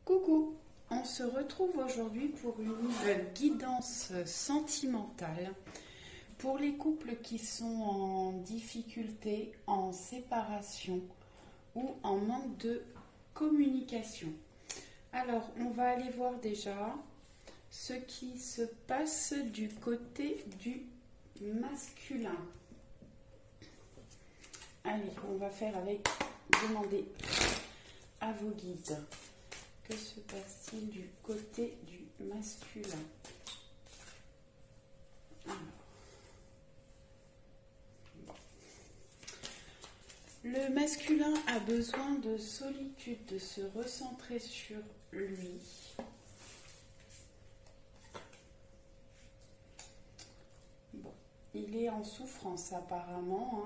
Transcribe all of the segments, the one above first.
Coucou, on se retrouve aujourd'hui pour une nouvelle guidance sentimentale pour les couples qui sont en difficulté, en séparation ou en manque de communication. Alors, on va aller voir déjà ce qui se passe du côté du masculin. Allez, on va faire avec demander à vos guides. Que se passe-t-il du côté du masculin? Alors, bon. Le masculin a besoin de solitude, de se recentrer sur lui. Bon, il est en souffrance apparemment.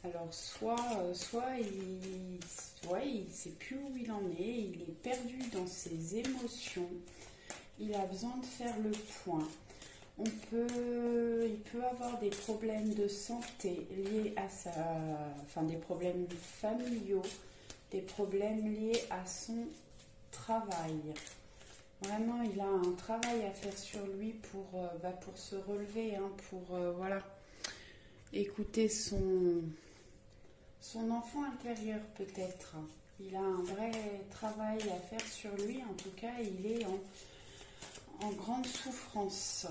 Alors, soit il ne sait plus où il en est, il est perdu dans ses émotions, il a besoin de faire le point. Il peut avoir des problèmes de santé liés à des problèmes familiaux, des problèmes liés à son travail. Vraiment, il a un travail à faire sur lui pour se relever, voilà, écouter son enfant intérieur peut-être. Il a un vrai travail à faire sur lui. En tout cas, il est en grande souffrance.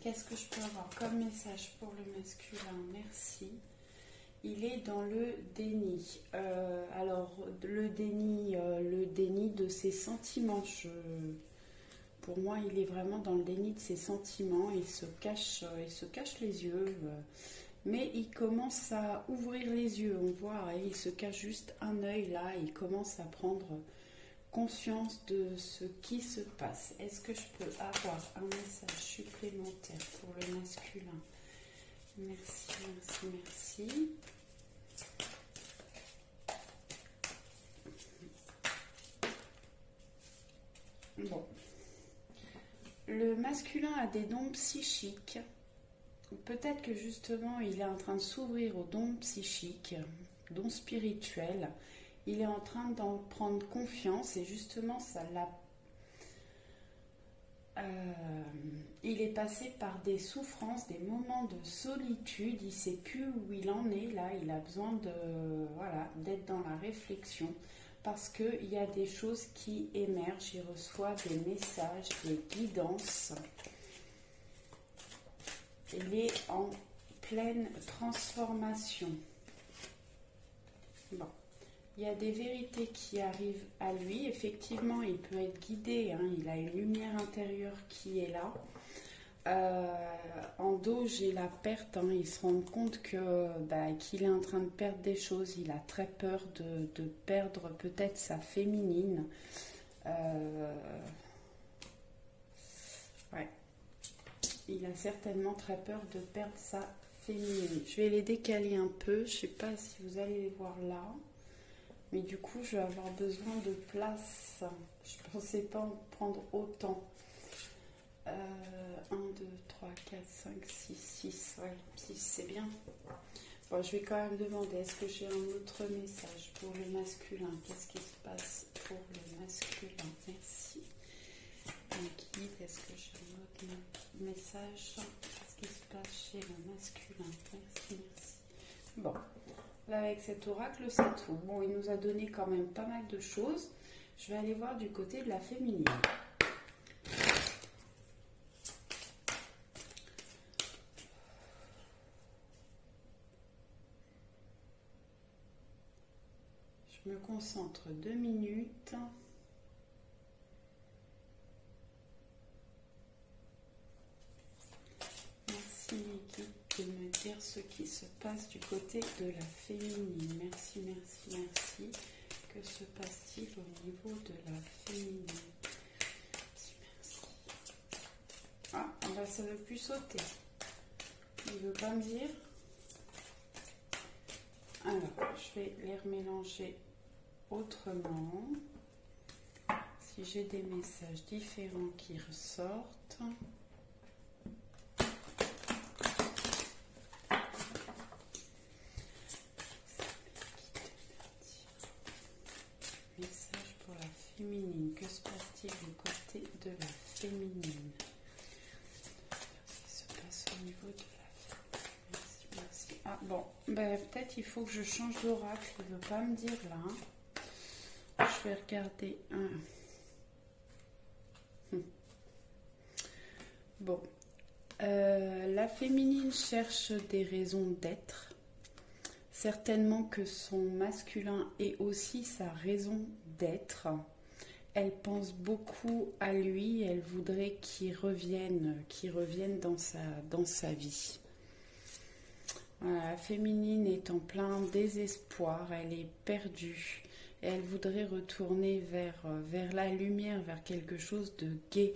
Qu'est-ce que je peux avoir comme message pour le masculin? Merci. Il est dans le déni. Alors, le déni de ses sentiments. Pour moi, il est vraiment dans le déni de ses sentiments. Il se cache les yeux. Mais il commence à ouvrir les yeux, on voit, il se cache juste un œil là, il commence à prendre conscience de ce qui se passe. Est-ce que je peux avoir un message supplémentaire pour le masculin? Merci, merci, merci. Bon. Le masculin a des dons psychiques. Peut-être que justement il est en train de s'ouvrir aux dons psychiques, dons spirituels. Il est en train d'en prendre confiance et justement ça l'a. Il est passé par des souffrances, des moments de solitude. Il ne sait plus où il en est là. Il a besoin d'être dans la réflexion parce qu'il y a des choses qui émergent. Il reçoit des messages, des guidances. Il est en pleine transformation. Bon, il y a des vérités qui arrivent à lui. Effectivement, il peut être guidé. Il a une lumière intérieure qui est là. En dos, j'ai la perte. Il se rend compte qu'il est en train de perdre des choses. Il a très peur de perdre peut-être sa féminine. Ouais. Il a certainement très peur de perdre sa féminine. Je vais les décaler un peu. Je ne sais pas si vous allez les voir là. Mais du coup, je vais avoir besoin de place. Je ne pensais pas en prendre autant. 1, 2, 3, 4, 5, 6, 6. Ouais, 6, c'est bien. Bon, je vais quand même demander, est-ce que j'ai un autre message pour le masculin? Qu'est-ce qui se passe pour le masculin? Merci. Guide, est-ce que j'ai un autre message? Qu'est-ce qui se passe chez le masculin? Merci, merci. Bon, là avec cet oracle, c'est tout. Bon, il nous a donné quand même pas mal de choses. Je vais aller voir du côté de la féminine. Je me concentre 2 minutes. De me dire ce qui se passe du côté de la féminine. Merci, merci, merci. Que se passe-t-il au niveau de la féminine? Merci, merci. Ah, ça ne veut plus sauter. Il ne veut pas me dire. Alors, je vais les remélanger autrement. Si j'ai des messages différents qui ressortent. Message féminine. Que se passe-t-il du côté de la féminine? Qu'est-ce qui se passe au niveau de la féminine? Merci, merci. Ah bon, ben, peut-être il faut que je change d'oracle. Il ne veut pas me dire là. Je vais regarder un. Bon. La féminine cherche des raisons d'être. Certainement que son masculin est aussi sa raison d'être. Elle pense beaucoup à lui, elle voudrait qu'il revienne dans sa vie. Voilà, la féminine est en plein désespoir, elle est perdue. Et elle voudrait retourner vers la lumière, vers quelque chose de gai.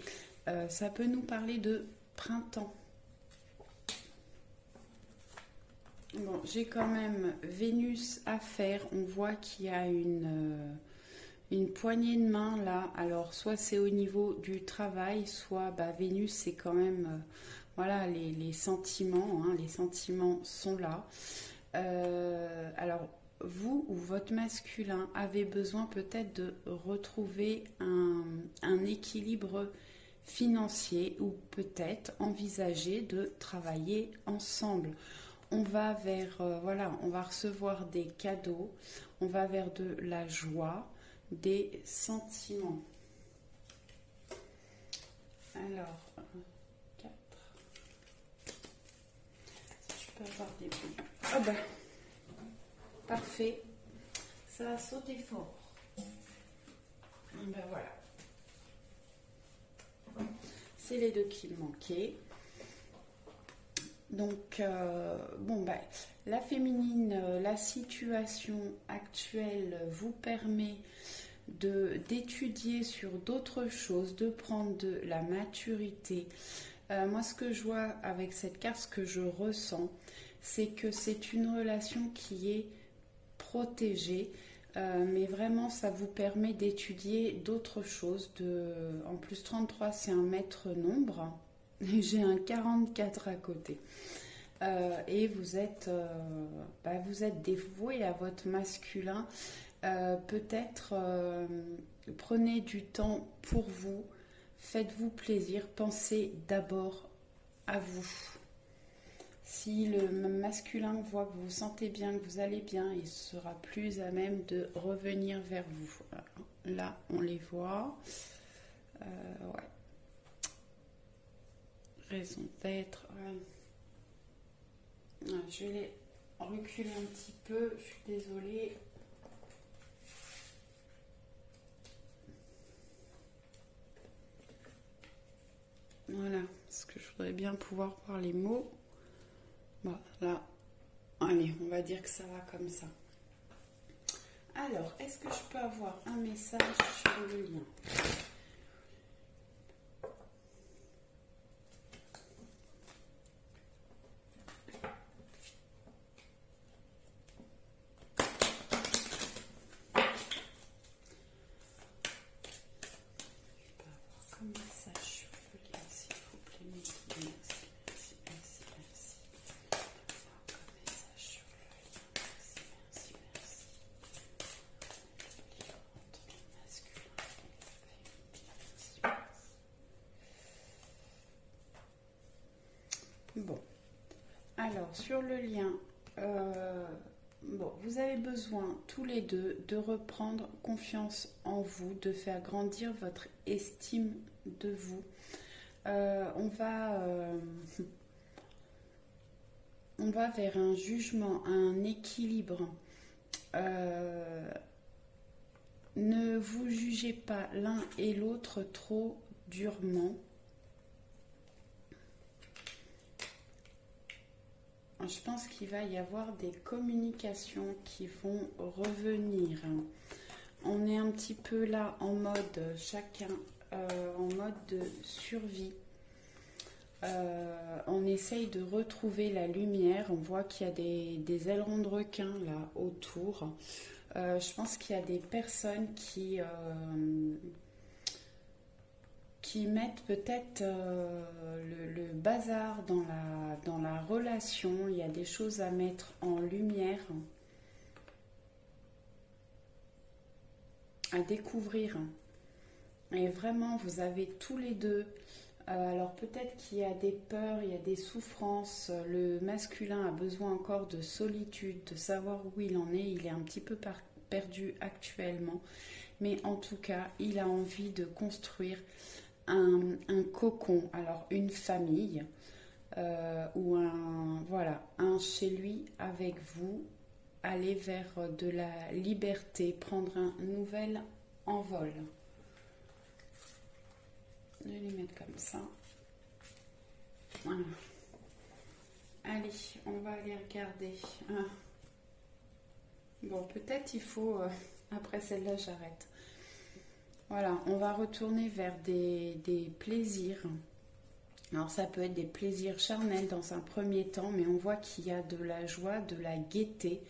Ça peut nous parler de printemps. Bon, j'ai quand même Vénus à faire. On voit qu'il y a une poignée de main là. Alors, soit c'est au niveau du travail, soit Vénus, c'est quand même voilà, les sentiments. Hein, les sentiments sont là. Alors, vous ou votre masculin avez besoin peut-être de retrouver un équilibre financier ou peut-être envisager de travailler ensemble. On va vers, voilà, on va recevoir des cadeaux, on va vers de la joie, des sentiments. Alors, 4. Si je peux avoir des bulles. Ah ben, parfait. Ça a sauté fort. Ben voilà. C'est les deux qui me manquaient. Donc, la féminine, la situation actuelle vous permet d'étudier sur d'autres choses, de prendre de la maturité. Moi, ce que je vois avec cette carte, ce que je ressens, c'est que c'est une relation qui est protégée, mais vraiment, ça vous permet d'étudier d'autres choses. En plus, 33, c'est un maître nombre. J'ai un 44 à côté. Et vous êtes dévoué à votre masculin. Peut-être prenez du temps pour vous. Faites-vous plaisir. Pensez d'abord à vous. Si le masculin voit que vous vous sentez bien, que vous allez bien, il sera plus à même de revenir vers vous. Là, on les voit. Ouais. Raison d'être. Ouais. Je vais les reculer un petit peu. Je suis désolée. Voilà. Parce que je voudrais bien pouvoir voir les mots. Bon, là. Allez, on va dire que ça va comme ça. Alors, est-ce que je peux avoir un message sur le lien ? Bon, alors sur le lien, vous avez besoin tous les deux de reprendre confiance en vous, de faire grandir votre estime de vous. On va vers un jugement, un équilibre. Ne vous jugez pas l'un et l'autre trop durement. Je pense qu'il va y avoir des communications qui vont revenir. On est un petit peu là en mode chacun, en mode de survie. On essaye de retrouver la lumière. On voit qu'il y a des ailerons de requin là autour. Je pense qu'il y a des personnes qui mettent peut-être le bazar dans la relation. Il y a des choses à mettre en lumière, à découvrir. Et vraiment, vous avez tous les deux. Alors peut-être qu'il y a des peurs, il y a des souffrances. Le masculin a besoin encore de solitude, de savoir où il en est. Il est un petit peu perdu actuellement. Mais en tout cas, il a envie de construire un cocon. Alors une famille ou un chez lui avec vous. Aller vers de la liberté, prendre un nouvel envol. Je vais les mettre comme ça. Voilà. Allez, on va aller regarder. Bon, peut-être il faut... après celle-là, j'arrête. Voilà, on va retourner vers des plaisirs. Alors, ça peut être des plaisirs charnels dans un premier temps, mais on voit qu'il y a de la joie, de la gaieté.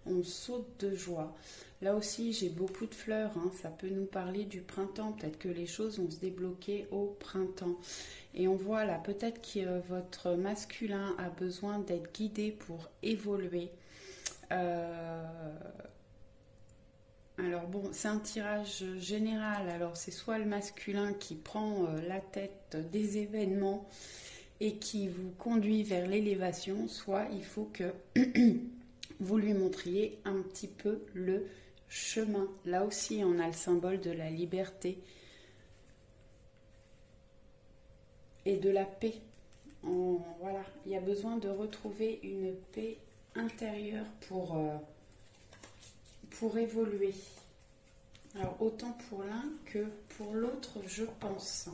On saute de joie. Là aussi, j'ai beaucoup de fleurs. Ça peut nous parler du printemps. Peut-être que les choses vont se débloquer au printemps. Et on voit là, peut-être que votre masculin a besoin d'être guidé pour évoluer. Alors bon, c'est un tirage général. Alors c'est soit le masculin qui prend la tête des événements et qui vous conduit vers l'élévation, soit il faut que... vous lui montriez un petit peu le chemin. Là aussi, on a le symbole de la liberté et de la paix. Voilà, il y a besoin de retrouver une paix intérieure pour évoluer. Alors, autant pour l'un que pour l'autre, je pense.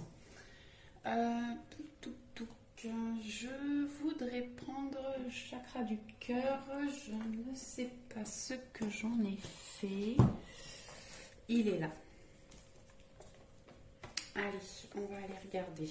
Je voudrais prendre le chakra du cœur. Je ne sais pas ce que j'en ai fait. Il est là. Allez, on va aller regarder.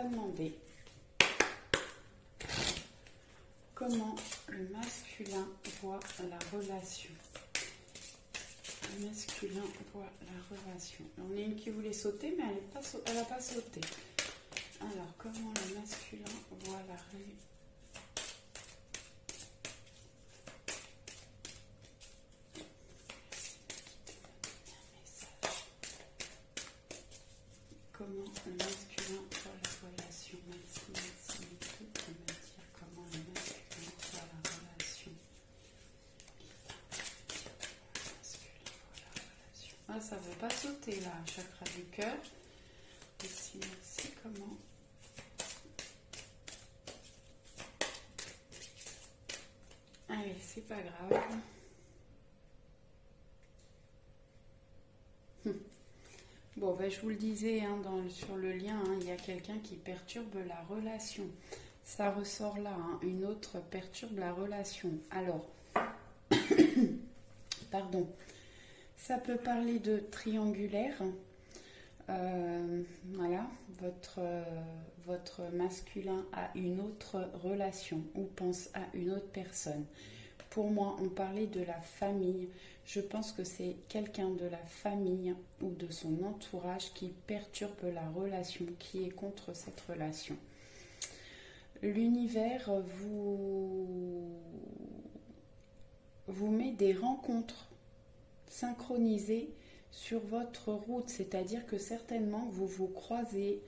Demander comment le masculin voit la relation. Le masculin voit la relation. On a une qui voulait sauter, mais elle n'a pas sauté. Alors, comment le masculin voit la relation? Comment le masculin voit la relation? Merci pour me dire comment le masculin voit la relation. Ah, ça ne veut pas sauter là, chakra du cœur. Merci, comment? Allez, c'est pas grave. Bon, ben, je vous le disais sur le lien, il y a quelqu'un qui perturbe la relation. Ça ressort là, une autre perturbe la relation. Alors, pardon, ça peut parler de triangulaire. Voilà, votre masculin a une autre relation ou pense à une autre personne. Pour moi, on parlait de la famille. Je pense que c'est quelqu'un de la famille ou de son entourage qui perturbe la relation, qui est contre cette relation. L'univers vous met des rencontres synchronisées sur votre route, c'est-à-dire que certainement vous vous croisez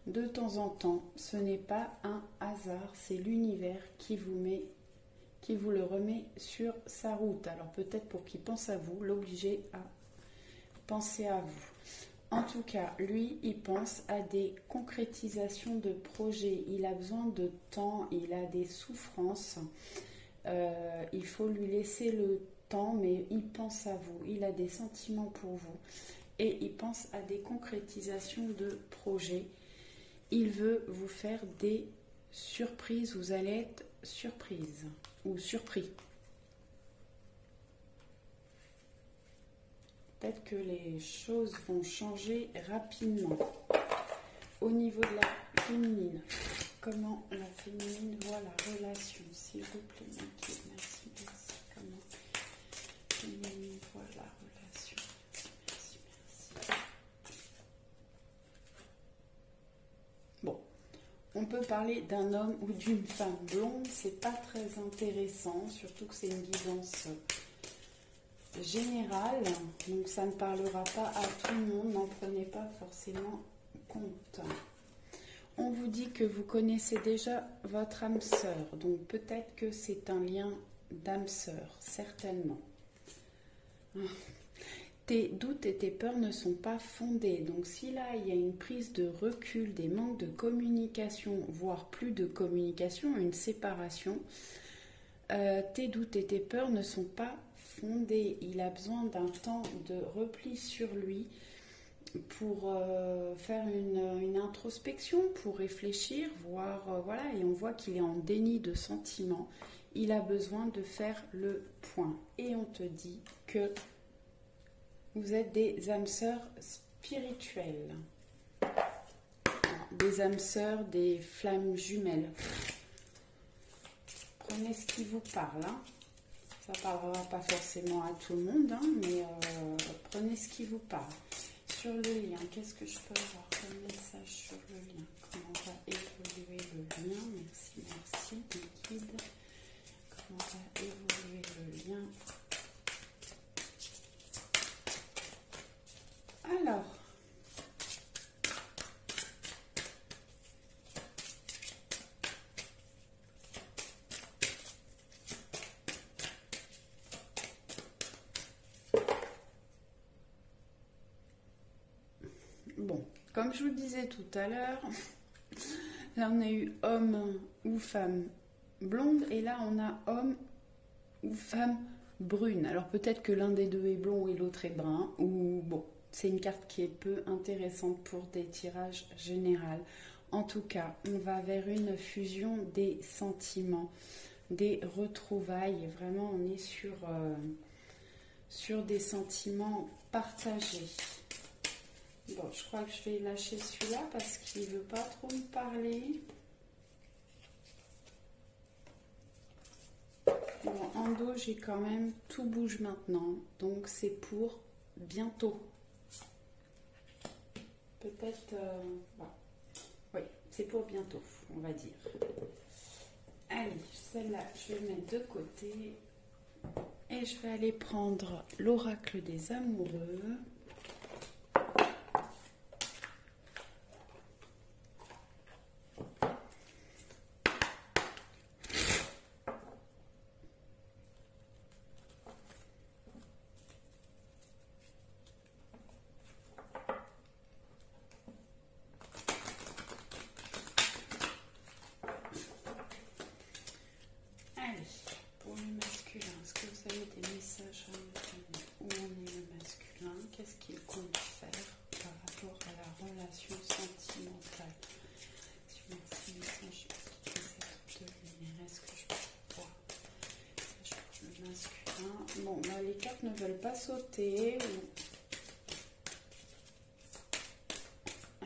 de temps en temps. Ce n'est pas un hasard, c'est l'univers qui vous le remet sur sa route. Alors peut-être pour qu'il pense à vous, l'obliger à penser à vous. En tout cas, lui, il pense à des concrétisations de projets. Il a besoin de temps, il a des souffrances. Il faut lui laisser le temps, mais il pense à vous. Il a des sentiments pour vous. Et il pense à des concrétisations de projets. Il veut vous faire des surprises. Vous allez être surprise ou surpris. Peut-être que les choses vont changer rapidement. Au niveau de la féminine, comment la féminine voit la relation, s'il vous plaît, merci. Comment parler d'un homme ou d'une femme blonde, c'est pas très intéressant, surtout que c'est une guidance générale, donc ça ne parlera pas à tout le monde, n'en prenez pas forcément compte. On vous dit que vous connaissez déjà votre âme sœur, donc peut-être que c'est un lien d'âme sœur, certainement. Tes doutes et tes peurs ne sont pas fondés, donc si là il y a une prise de recul, des manques de communication, voire plus de communication, une séparation, tes doutes et tes peurs ne sont pas fondés. Il a besoin d'un temps de repli sur lui pour faire une introspection, pour réfléchir, voir, voilà, et on voit qu'il est en déni de sentiments. Il a besoin de faire le point. Et on te dit que vous êtes des âmes sœurs spirituelles. Des âmes sœurs, des flammes jumelles. Prenez ce qui vous parle. Hein. Ça ne parlera pas forcément à tout le monde, hein, mais prenez ce qui vous parle. Sur le lien, qu'est-ce que je peux avoir comme message sur le lien? Comment va évoluer le lien? Merci, merci, mes guides. Comment va évoluer le lien? Alors, bon, comme je vous le disais tout à l'heure, là on a eu homme ou femme blonde et là on a homme ou femme brune. Alors peut-être que l'un des deux est blond et l'autre est brun, ou bon, c'est une carte qui est peu intéressante pour des tirages généraux. En tout cas, on va vers une fusion des sentiments, des retrouvailles. Vraiment, on est sur des sentiments partagés. Bon, je crois que je vais lâcher celui-là parce qu'il ne veut pas trop me parler. Bon, en dos, j'ai quand même tout bouge maintenant. Donc, c'est pour bientôt. Peut-être... bon. Oui, c'est pour bientôt, on va dire. Allez, celle-là, je vais mettre de côté. Et je vais aller prendre l'oracle des amoureux. Où en est le masculin? Qu'est-ce qu'il compte faire par rapport à la relation sentimentale? Est-ce que je peux voir le masculin? Bon, là, les cartes ne veulent pas sauter.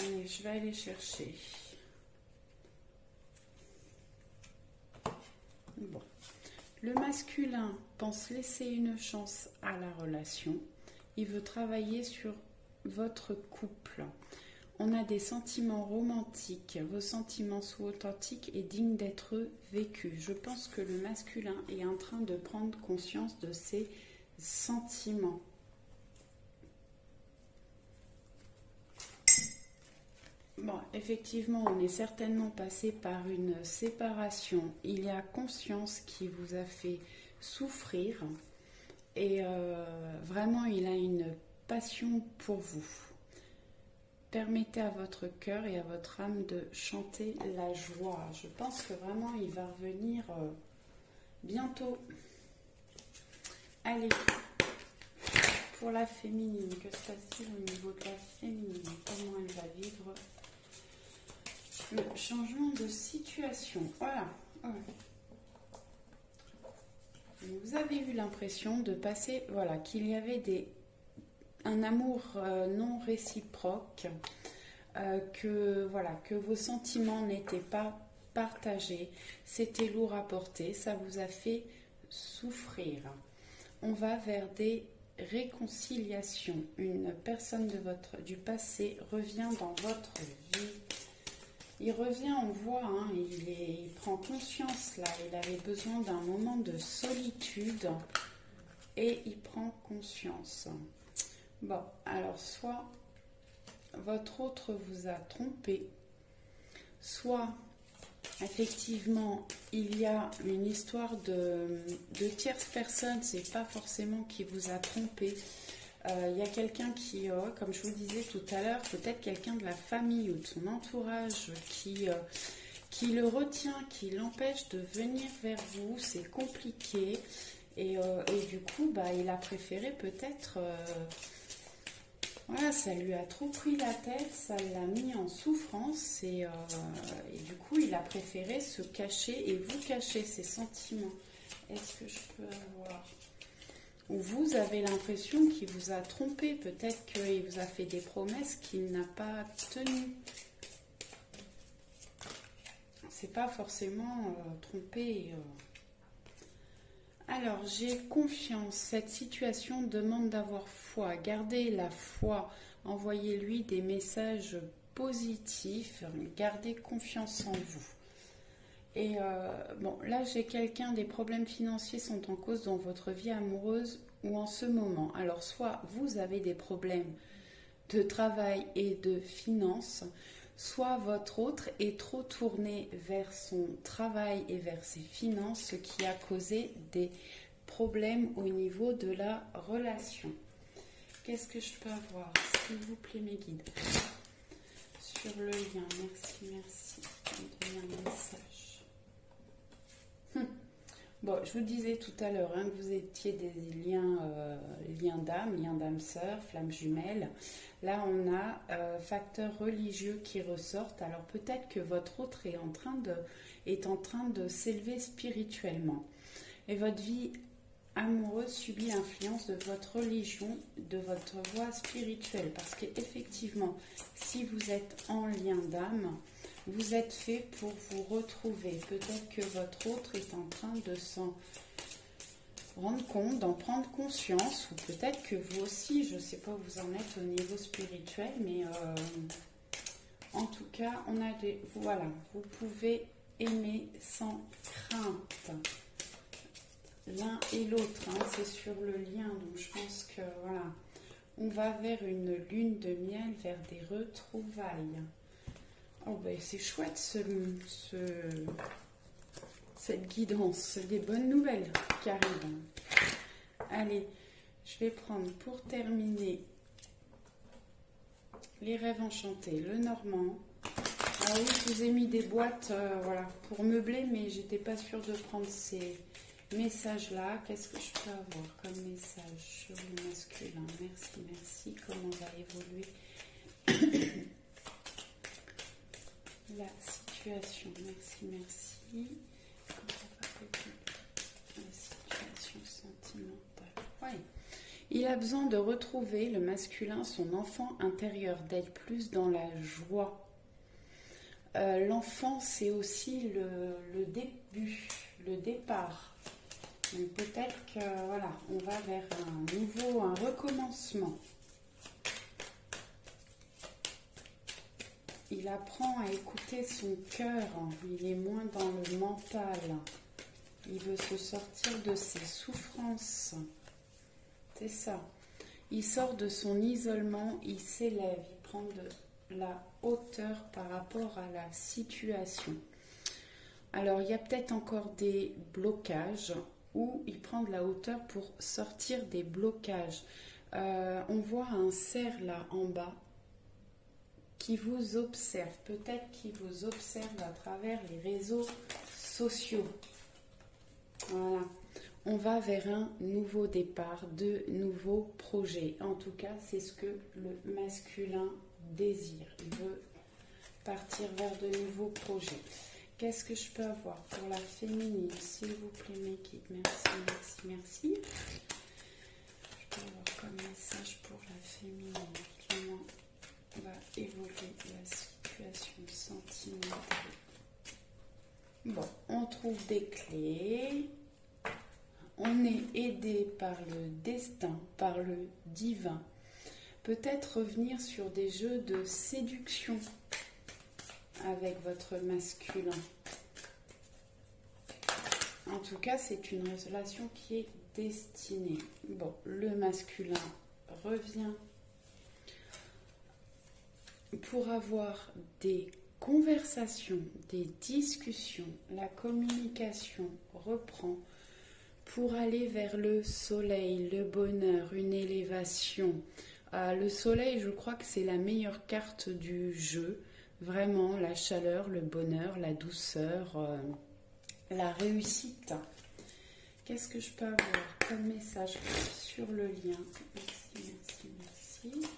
Allez, je vais aller chercher. Bon. Le masculin pense laisser une chance à la relation. Il veut travailler sur votre couple. On a des sentiments romantiques. Vos sentiments sont authentiques et dignes d'être vécus. Je pense que le masculin est en train de prendre conscience de ses sentiments. Bon, effectivement, on est certainement passé par une séparation. Il y a conscience qui vous a fait souffrir et vraiment, il a une passion pour vous. Permettez à votre cœur et à votre âme de chanter la joie. Je pense que vraiment, il va revenir bientôt. Allez, pour la féminine, que se passe-t-il au niveau de la féminine? Comment elle va vivre le changement de situation? Voilà. Vous avez eu l'impression de passer, voilà, qu'il y avait un amour non réciproque, que vos sentiments n'étaient pas partagés, c'était lourd à porter, ça vous a fait souffrir. On va vers des réconciliations. Une personne du passé revient dans votre vie. Il revient, on voit, hein, il prend conscience là, il avait besoin d'un moment de solitude et il prend conscience. Bon, alors soit votre autre vous a trompé, soit effectivement il y a une histoire de tierce personne, c'est pas forcément qui vous a trompé. Il y a quelqu'un qui, comme je vous disais tout à l'heure, peut-être quelqu'un de la famille ou de son entourage qui le retient, qui l'empêche de venir vers vous. C'est compliqué. Et du coup, bah, il a préféré peut-être... voilà, ça lui a trop pris la tête, ça l'a mis en souffrance. Et du coup, il a préféré se cacher et vous cacher ses sentiments. Est-ce que je peux avoir... Ou vous avez l'impression qu'il vous a trompé, peut-être qu'il vous a fait des promesses qu'il n'a pas tenues. C'est pas forcément trompé. Alors, j'ai confiance. Cette situation demande d'avoir foi. Gardez la foi. Envoyez-lui des messages positifs. Gardez confiance en vous. Et bon, là, j'ai quelqu'un, des problèmes financiers sont en cause dans votre vie amoureuse ou en ce moment. Alors, soit vous avez des problèmes de travail et de finances, soit votre autre est trop tourné vers son travail et vers ses finances, ce qui a causé des problèmes au niveau de la relation. Qu'est-ce que je peux avoir, s'il vous plaît, mes guides? Sur le lien, merci. Donnez un message. Bon, je vous disais tout à l'heure hein, que vous étiez des liens d'âme sœur, flammes jumelles. Là, on a facteurs religieux qui ressortent. Alors peut-être que votre autre est en train de s'élever spirituellement. Et votre vie amoureuse subit l'influence de votre religion, de votre voie spirituelle. Parce qu'effectivement, si vous êtes en lien d'âme, vous êtes fait pour vous retrouver. Peut-être que votre autre est en train de s'en rendre compte, d'en prendre conscience. Ou peut-être que vous aussi, je ne sais pas où vous en êtes au niveau spirituel, mais en tout cas, on a des... Voilà, vous pouvez aimer sans crainte. L'un et l'autre, hein, c'est sur le lien. Donc je pense que voilà, on va vers une lune de miel, vers des retrouvailles. Oh ben c'est chouette cette guidance, c'est des bonnes nouvelles qui arrivent. Allez, je vais prendre pour terminer les rêves enchantés, le normand. Ah oui, je vous ai mis des boîtes voilà, pour meubler, mais j'étais pas sûre de prendre ces messages-là. Qu'est-ce que je peux avoir comme message sur le masculin? Merci. Comment va évoluer la situation? Merci. Comment va évoluer la situation sentimentale? Ouais. Il a besoin de retrouver le masculin, son enfant intérieur, d'être plus dans la joie. L'enfant, c'est aussi le début, le départ. Donc peut-être que voilà, on va vers un recommencement. Il apprend à écouter son cœur, il est moins dans le mental. Il veut se sortir de ses souffrances. C'est ça. Il sort de son isolement, il s'élève, il prend de la hauteur par rapport à la situation. Alors, il y a peut-être encore des blocages où il prend de la hauteur pour sortir des blocages. On voit un cerf là en bas qui vous observe, peut-être qu'il vous observe à travers les réseaux sociaux. Voilà. On va vers un nouveau départ, de nouveaux projets. En tout cas, c'est ce que le masculin désire. Il veut partir vers de nouveaux projets. Qu'est-ce que je peux avoir pour la féminine, s'il vous plaît, mes guides? Merci. Je peux avoir comme message pour la féminine. Comment va évoluer la situation sentimentale? Bon, on trouve des clés. On est aidé par le destin, par le divin. Peut-être revenir sur des jeux de séduction. avec votre masculin. En tout cas, c'est une relation qui est destinée. Bon, le masculin revient pour avoir des conversations, des discussions. La communication reprend pour aller vers le soleil, le bonheur, une élévation. Le soleil, je crois que c'est la meilleure carte du jeu. Vraiment, la chaleur, le bonheur, la douceur, la réussite. Qu'est-ce que je peux avoir comme message sur le lien? Merci, merci, merci.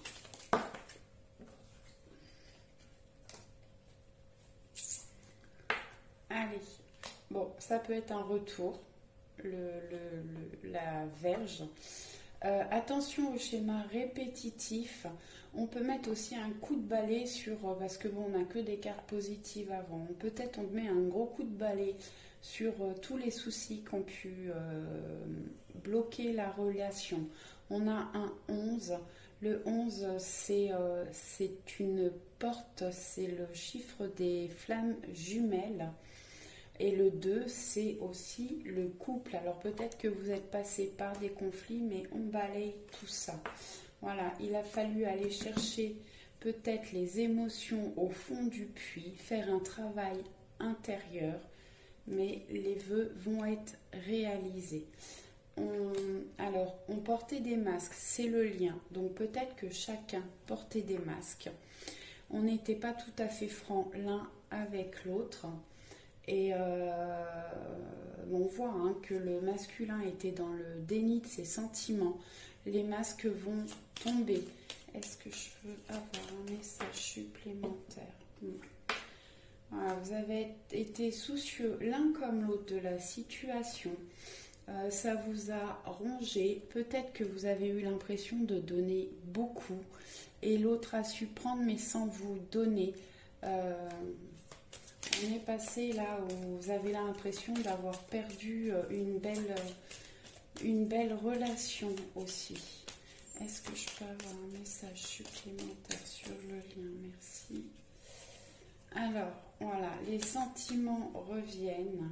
Allez, bon, ça peut être un retour, la Vierge. Attention au schéma répétitif. On peut mettre aussi un coup de balai sur, parce que bon, on n'a que des cartes positives avant. Peut-être on met un gros coup de balai sur tous les soucis qui ont pu bloquer la relation. On a un 11. Le 11, c'est une porte, c'est le chiffre des flammes jumelles. Et le 2, c'est aussi le couple. Alors peut-être que vous êtes passé par des conflits, mais on balaye tout ça. Voilà, il a fallu aller chercher peut-être les émotions au fond du puits, faire un travail intérieur, mais les vœux vont être réalisés. Alors, on portait des masques, c'est le lien. Donc peut-être que chacun portait des masques. On n'était pas tout à fait franc l'un avec l'autre. Et on voit que le masculin était dans le déni de ses sentiments. Les masques vont tomber. Est-ce que je peux avoir un message supplémentaire? Voilà, vous avez été soucieux l'un comme l'autre de la situation. Ça vous a rongé. Peut-être que vous avez eu l'impression de donner beaucoup. Et l'autre a su prendre mais sans vous donner. On est passé là où vous avez l'impression d'avoir perdu une belle relation aussi. Est-ce que je peux avoir un message supplémentaire sur le lien? Merci. Alors, voilà, les sentiments reviennent.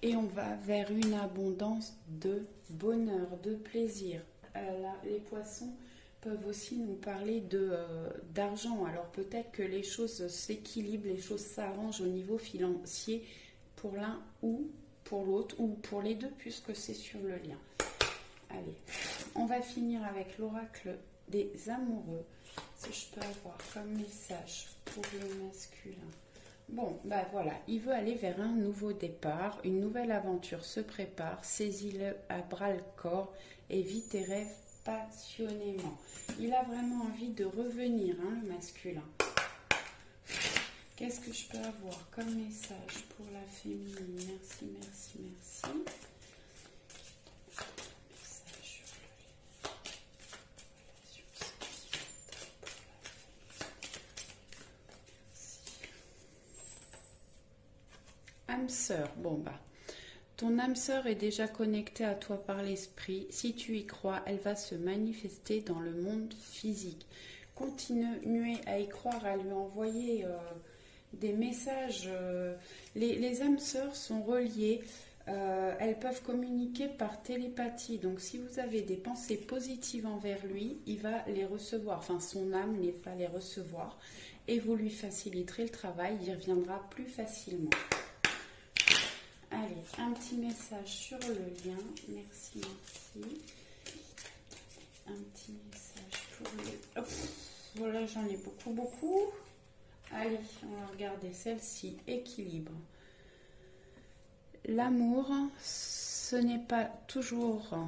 Et on va vers une abondance de bonheur, de plaisir. Là, les poissons peuvent aussi nous parler d'argent. Alors peut-être que les choses s'équilibrent, les choses s'arrangent au niveau financier pour l'un ou pour l'autre, ou pour les deux, puisque c'est sur le lien. Allez, on va finir avec l'oracle des amoureux. Si je peux avoir comme message pour le masculin. Bon, bah voilà, il veut aller vers un nouveau départ, une nouvelle aventure se prépare, saisis-le à bras-le-corps et vis tes rêves passionnément. Il a vraiment envie de revenir, le masculin. Qu'est-ce que je peux avoir comme message pour la féminine? Merci, merci, merci. Message sur le relation sentimentale pour la féminine. Merci. Âme sœur, bon bah. Ton âme sœur est déjà connectée à toi par l'esprit. Si tu y crois, elle va se manifester dans le monde physique. Continuez à y croire, à lui envoyer des messages. Les âmes sœurs sont reliées. Elles peuvent communiquer par télépathie. Donc si vous avez des pensées positives envers lui, il va les recevoir. Enfin, son âme va les recevoir. Et vous lui faciliterez le travail. Il reviendra plus facilement. Allez, un petit message sur le lien. Merci, merci. Un petit message pour le... Hop. Voilà, j'en ai beaucoup, beaucoup. Allez, on va regarder celle-ci. Équilibre. L'amour, ce n'est pas toujours...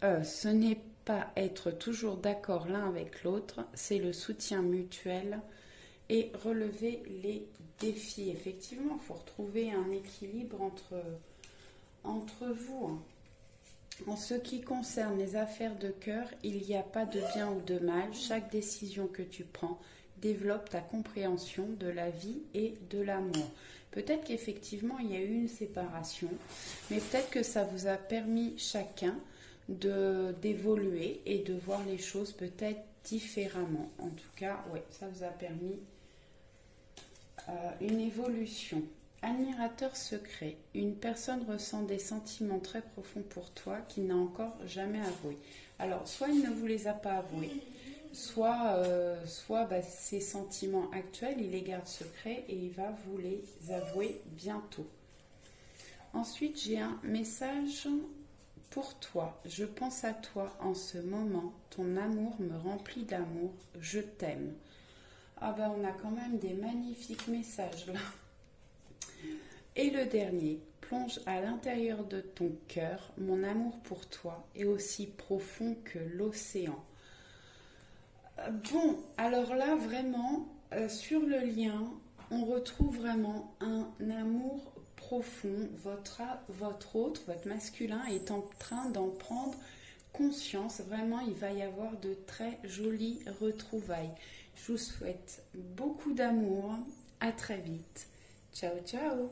ce n'est pas être toujours d'accord l'un avec l'autre. C'est le soutien mutuel et relever les défis. Effectivement, il faut retrouver un équilibre entre vous. En ce qui concerne les affaires de cœur, il n'y a pas de bien ou de mal. Chaque décision que tu prends développe ta compréhension de la vie et de l'amour. Peut-être qu'effectivement, il y a eu une séparation, mais peut-être que ça vous a permis chacun d'évoluer et de voir les choses peut-être différemment. En tout cas, ouais, ça vous a permis une évolution. Admirateur secret. Une personne ressent des sentiments très profonds pour toi qu'il n'a encore jamais avoué. Alors, soit il ne vous les a pas avoués, soit ses sentiments actuels, il les garde secrets et il va vous les avouer bientôt. Ensuite, j'ai un message pour toi. Je pense à toi en ce moment. Ton amour me remplit d'amour. Je t'aime. Ah ben, on a quand même des magnifiques messages là. Et le dernier, plonge à l'intérieur de ton cœur. Mon amour pour toi est aussi profond que l'océan. Bon, alors là, vraiment, sur le lien, on retrouve vraiment un amour profond. Votre masculin est en train d'en prendre conscience. Vraiment, il va y avoir de très jolies retrouvailles. Je vous souhaite beaucoup d'amour. À très vite. Ciao, ciao.